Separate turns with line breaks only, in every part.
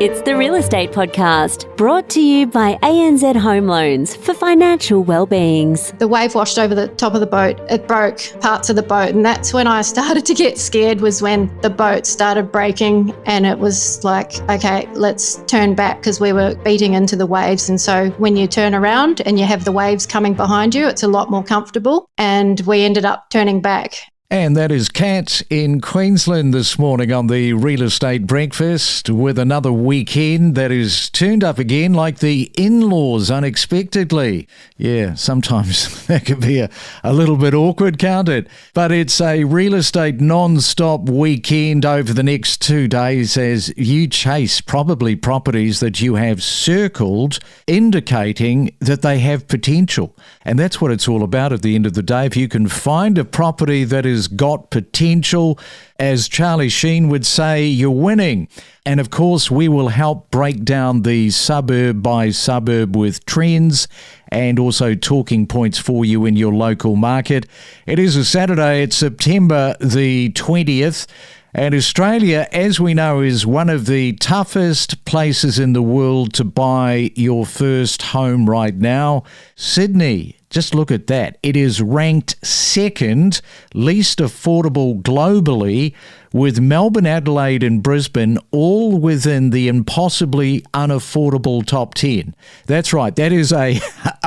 It's the Real Estate Podcast, brought to you by ANZ Home Loans for financial well-beings.
The wave washed over the top of the boat. It broke parts of the boat, and that's when I started to get scared, was when the boat started breaking, and it was like, okay, let's turn back, because we were beating into the waves. And so when you turn around and you have the waves coming behind you, it's a lot more comfortable, and we ended up turning back.
And that is Kat in Queensland this morning on the Real Estate Breakfast, with another weekend that is turned up again like the in-laws unexpectedly. Yeah, sometimes that can be a little bit awkward, can't it? But it's a real estate non-stop weekend over the next 2 days as you chase probably properties that you have circled, indicating that they have potential. And that's what it's all about at the end of the day. If you can find a property that is got potential, as Charlie Sheen would say, you're winning. And of course, we will help break down the suburb by suburb with trends and also talking points for you in your local market. It is a Saturday, it's September the 20th. And Australia, as we know, is one of the toughest places in the world to buy your first home right now. Sydney, just look at that. It is ranked second, least affordable globally, with Melbourne, Adelaide and Brisbane all within the impossibly unaffordable top 10. That's right, that is a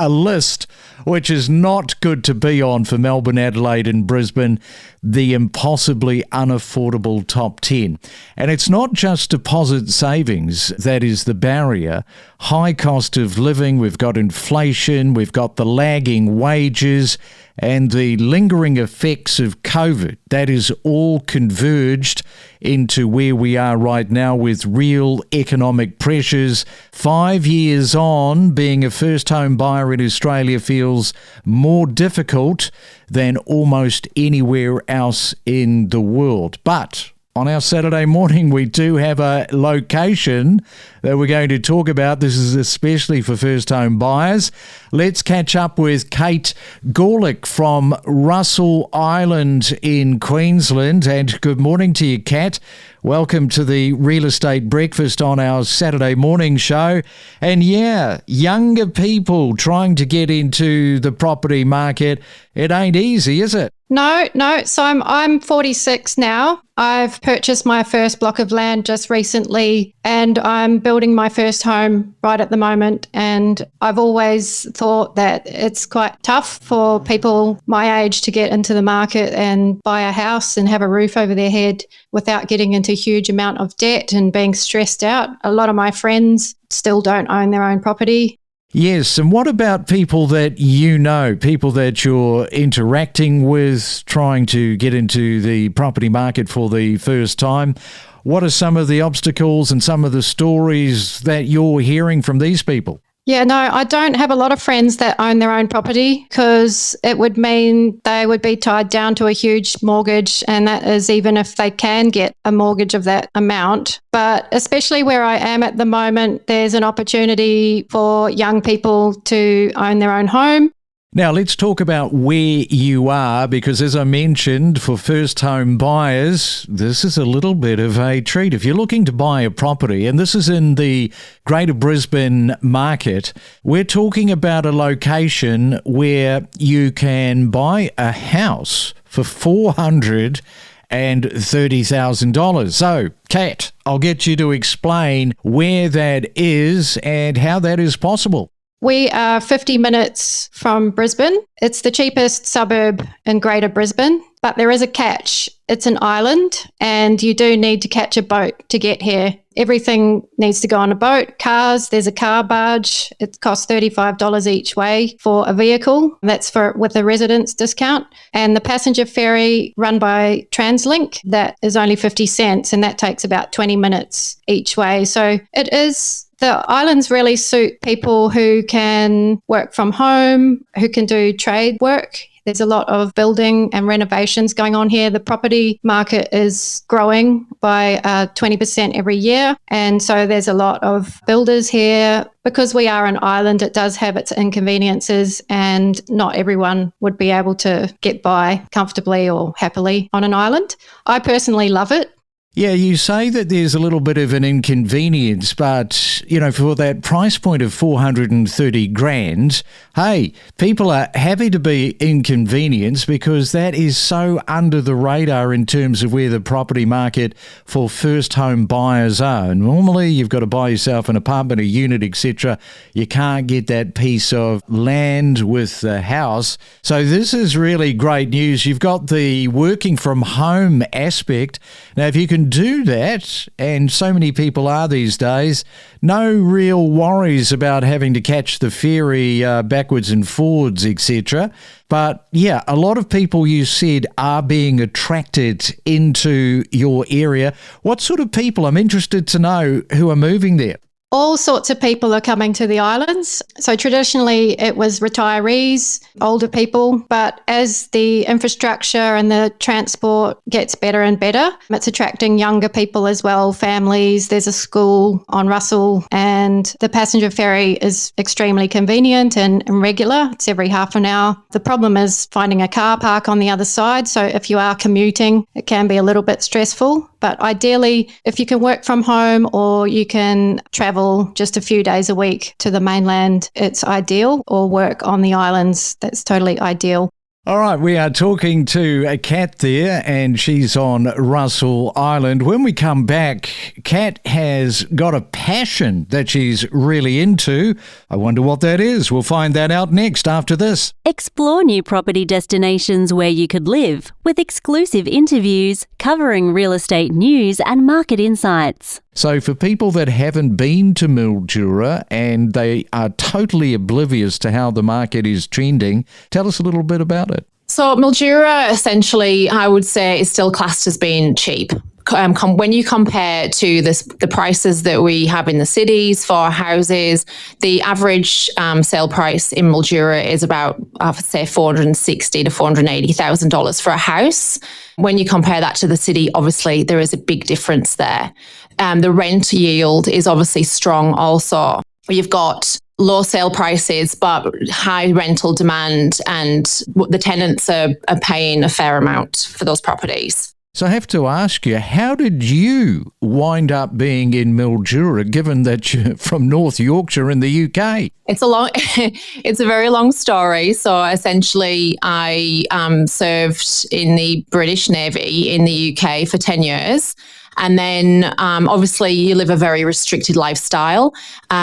list which is not good to be on for Melbourne, Adelaide and Brisbane, the impossibly unaffordable top 10. And it's not just deposit savings that is the barrier. High cost of living, we've got inflation, we've got the lagging wages and the lingering effects of COVID. That is all converged into where we are right now with real economic pressures. 5 years on, being a first home buyer in Australia feels more difficult than almost anywhere else in the world. But on our Saturday morning, we do have a location that we're going to talk about. This is especially for first home buyers. Let's catch up with Kat Gawlik from Russell Island in Queensland. And good morning to you, Kat. Welcome to the Real Estate Breakfast on our Saturday morning show. And yeah, younger people trying to get into the property market, it ain't easy, is it?
No. So I'm 46 now. I've purchased my first block of land just recently, and I'm building my first home right at the moment. And I've always thought that it's quite tough for people my age to get into the market and buy a house and have a roof over their head without getting into a huge amount of debt and being stressed out. A lot of my friends still don't own their own property.
Yes, and what about people that you know, people that you're interacting with, trying to get into the property market for the first time? What are some of the obstacles and some of the stories that you're hearing from these people?
Yeah, no, I don't have a lot of friends that own their own property, because it would mean they would be tied down to a huge mortgage, and that is even if they can get a mortgage of that amount. But especially where I am at the moment, there's an opportunity for young people to own their own home.
Now, let's talk about where you are, because as I mentioned, for first home buyers, this is a little bit of a treat. If you're looking to buy a property, and this is in the Greater Brisbane market, we're talking about a location where you can buy a house for $430,000. So, Kat, I'll get you to explain where that is and how that is possible.
We are 50 minutes from Brisbane. It's the cheapest suburb in Greater Brisbane, but there is a catch. It's an island, and you do need to catch a boat to get here. Everything needs to go on a boat. Cars, there's a car barge. It costs $35 each way for a vehicle. That's with a residence discount. And the passenger ferry run by TransLink, that is only 50 cents, and that takes about 20 minutes each way. So the islands really suit people who can work from home, who can do trade work. There's a lot of building and renovations going on here. The property market is growing by 20% every year. And so there's a lot of builders here. Because we are an island, it does have its inconveniences, and not everyone would be able to get by comfortably or happily on an island. I personally love it.
Yeah, you say that there's a little bit of an inconvenience, but, for that price point of 430 grand, hey, people are happy to be inconvenienced because that is so under the radar in terms of where the property market for first home buyers are. Normally, you've got to buy yourself an apartment, a unit, etc. You can't get that piece of land with the house. So this is really great news. You've got the working from home aspect. Now, if you can do that, and so many people are these days, no real worries about having to catch the ferry backwards and forwards, etc. But yeah, a lot of people, you said, are being attracted into your area. What sort of people, I'm interested to know, who are moving there?
All sorts of people are coming to the islands. So traditionally it was retirees, older people, but as the infrastructure and the transport gets better and better, it's attracting younger people as well, families. There's a school on Russell and the passenger ferry is extremely convenient and regular. It's every half an hour. The problem is finding a car park on the other side. So if you are commuting, it can be a little bit stressful. But ideally, if you can work from home or you can travel just a few days a week to the mainland, it's ideal, or work on the islands, that's totally ideal.
All right, we are talking to Kat there, and she's on Russell Island. When we come back, Kat has got a passion that she's really into. I wonder what that is. We'll find that out next after this.
Explore new property destinations where you could live with exclusive interviews covering real estate news and market insights.
So for people that haven't been to Mildura and they are totally oblivious to how the market is trending, tell us a little bit about it.
So Mildura, essentially, I would say, is still classed as being cheap. When you compare to the prices that we have in the cities for houses, the average sale price in Mildura is about, I would say, $460,000 to $480,000 for a house. When you compare that to the city, obviously there is a big difference there. The rent yield is obviously strong also. You've got low sale prices, but high rental demand, and the tenants are paying a fair amount for those properties.
So I have to ask you, how did you wind up being in Mildura, given that you're from North Yorkshire in the UK?
It's a very long story. So essentially, I served in the British Navy in the UK for 10 years. And then obviously you live a very restricted lifestyle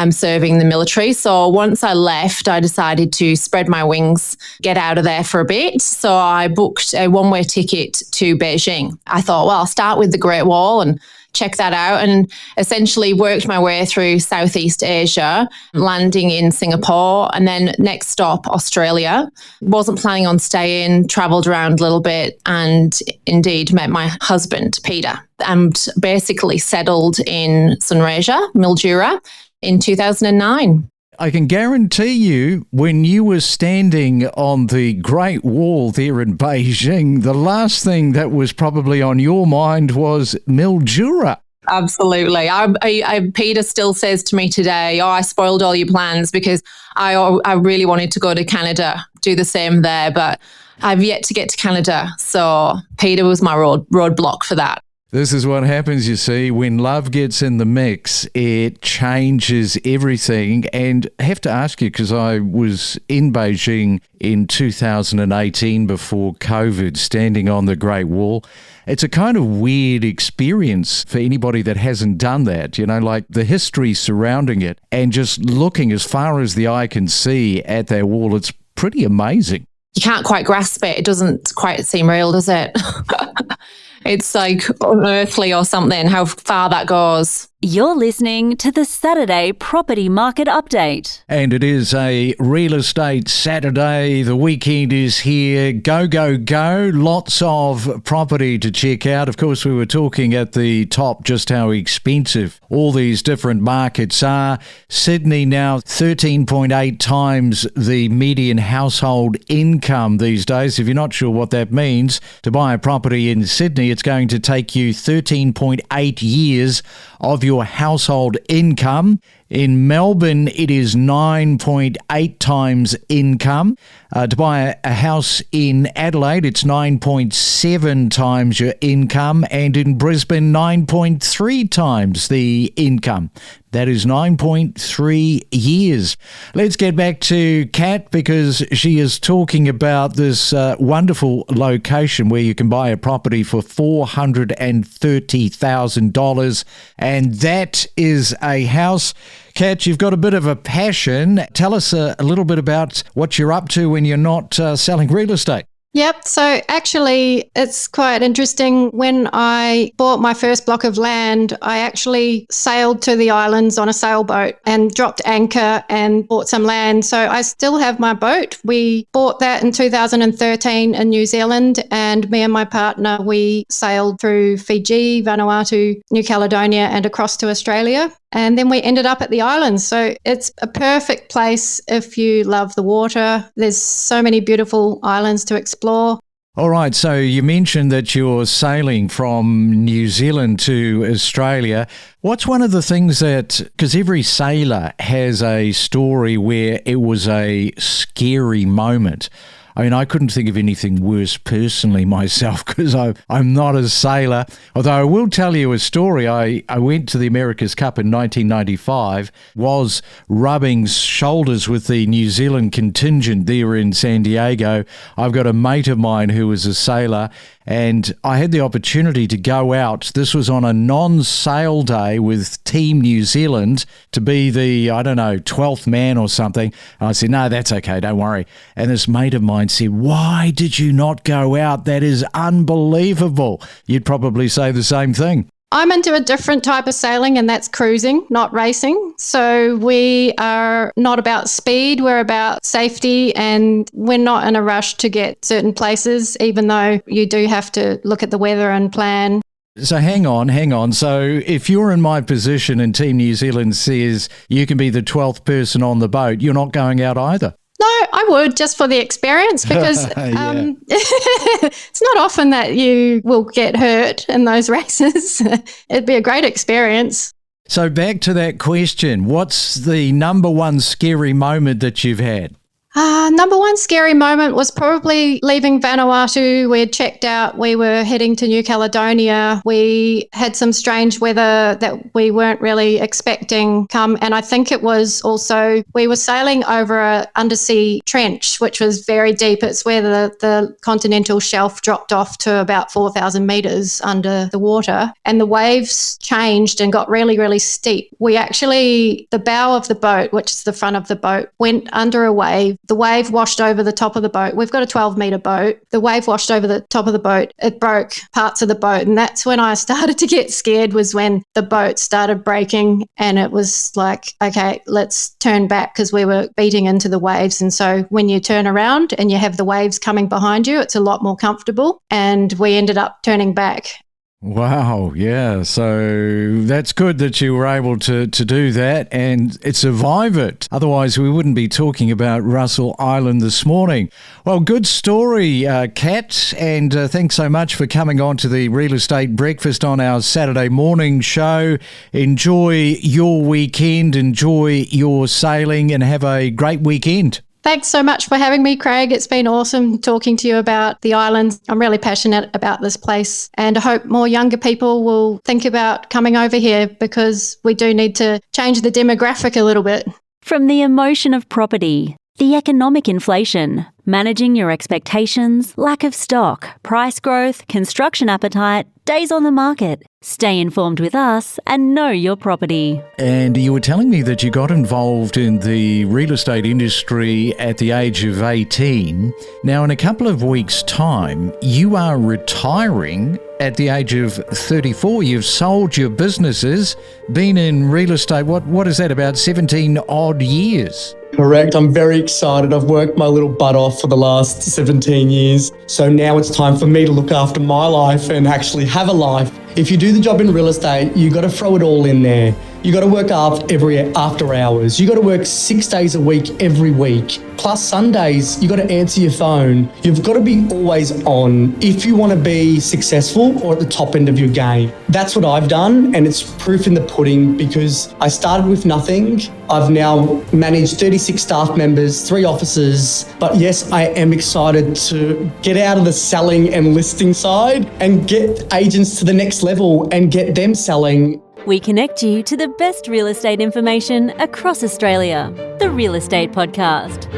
serving the military. So once I left, I decided to spread my wings, get out of there for a bit. So I booked a one-way ticket to Beijing. I thought, well, I'll start with the Great Wall and check that out, and essentially worked my way through Southeast Asia, landing in Singapore, and then next stop, Australia. Wasn't planning on staying, travelled around a little bit, and indeed met my husband, Peter, and basically settled in Sunraysia, Mildura, in 2009.
I can guarantee you, when you were standing on the Great Wall there in Beijing, the last thing that was probably on your mind was Mildura.
Absolutely. Peter still says to me today, I spoiled all your plans, because I really wanted to go to Canada, do the same there, but I've yet to get to Canada. So Peter was my roadblock for that.
This is what happens, you see, when love gets in the mix, it changes everything. And I have to ask you, because I was in Beijing in 2018 before COVID, standing on the Great Wall. It's a kind of weird experience for anybody that hasn't done that, like the history surrounding it and just looking as far as the eye can see at that wall. It's pretty amazing.
You can't quite grasp it. It doesn't quite seem real, does it? It's like unearthly or something, how far that goes.
You're listening to the Saturday Property Market Update.
And it is a real estate Saturday. The weekend is here. Go, go, go. Lots of property to check out. Of course, we were talking at the top just how expensive all these different markets are. Sydney now 13.8 times the median household income these days. If you're not sure what that means, to buy a property in Sydney, it's going to take you 13.8 years of your household income. In Melbourne, it is 9.8 times income. To buy a house in Adelaide, it's 9.7 times your income, and in Brisbane, 9.3 times the income. That is 9.3 years. Let's get back to Kat, because she is talking about this wonderful location where you can buy a property for $430,000, and that is a house. Kat, you've got a bit of a passion. Tell us a little bit about what you're up to when you're not selling real estate.
Yep. So actually, it's quite interesting. When I bought my first block of land, I actually sailed to the islands on a sailboat and dropped anchor and bought some land. So I still have my boat. We bought that in 2013 in New Zealand, and me and my partner, we sailed through Fiji, Vanuatu, New Caledonia, and across to Australia. And then we ended up at the islands. So it's a perfect place if you love the water. There's so many beautiful islands to explore.
All right, so you mentioned that you're sailing from New Zealand to Australia. What's one of the things that, because every sailor has a story where it was a scary moment. I mean, I couldn't think of anything worse personally myself, because I'm not a sailor. Although I will tell you a story. I went to the America's Cup in 1995, was rubbing shoulders with the New Zealand contingent there in San Diego. I've got a mate of mine who was a sailor, and I had the opportunity to go out. This was on a non-sail day with Team New Zealand to be the, 12th man or something. And I said, no, that's okay, don't worry. And this mate of mine said, why did you not go out? That is unbelievable. You'd probably say the same thing.
I'm into a different type of sailing, and that's cruising, not racing. So we are not about speed, we're about safety, and we're not in a rush to get certain places, even though you do have to look at the weather and plan.
So hang on. So if you're in my position and Team New Zealand says you can be the 12th person on the boat, you're not going out either?
No, I would, just for the experience, because it's not often that you will get hurt in those races. It'd be a great experience.
So back to that question, what's the number one scary moment that you've had?
Number one scary moment was probably leaving Vanuatu. We had checked out. We were heading to New Caledonia. We had some strange weather that we weren't really expecting come. And I think it was also, we were sailing over a undersea trench, which was very deep. It's where the continental shelf dropped off to about 4,000 metres under the water. And the waves changed and got really, really steep. We actually, the bow of the boat, which is the front of the boat, went under a wave. The wave washed over the top of the boat. We've got a 12-metre boat. The wave washed over the top of the boat. It broke parts of the boat. And that's when I started to get scared, was when the boat started breaking. And it was like, okay, let's turn back, because we were beating into the waves. And so when you turn around and you have the waves coming behind you, it's a lot more comfortable. And we ended up turning back.
Wow, yeah. So that's good that you were able to do that and survive it. Otherwise, we wouldn't be talking about Russell Island this morning. Well, good story, Kat, and thanks so much for coming on to the Real Estate Breakfast on our Saturday morning show. Enjoy your weekend, enjoy your sailing, and have a great weekend.
Thanks so much for having me, Craig. It's been awesome talking to you about the islands. I'm really passionate about this place, and I hope more younger people will think about coming over here, because we do need to change the demographic a little bit.
From the emotion of property, the economic inflation, managing your expectations, lack of stock, price growth, construction appetite, days on the market. Stay informed with us and know your property.
And you were telling me that you got involved in the real estate industry at the age of 18. Now, in a couple of weeks' time, you are retiring at the age of 34. You've sold your businesses, been in real estate, what is that, about 17 odd years?
Correct. I'm very excited. I've worked my little butt off for the last 17 years. So now it's time for me to look after my life and actually have a life If you do the job in real estate, you got to throw it all in there. You got to work after hours. You got to work 6 days a week every week. Plus Sundays, you got to answer your phone. You've got to be always on if you want to be successful or at the top end of your game. That's what I've done, and it's proof in the pudding because I started with nothing. I've now managed 36 staff members, 3 offices. But yes, I am excited to get out of the selling and listing side and get agents to the next level and get them selling.
We connect you to the best real estate information across Australia. The Real Estate Podcast.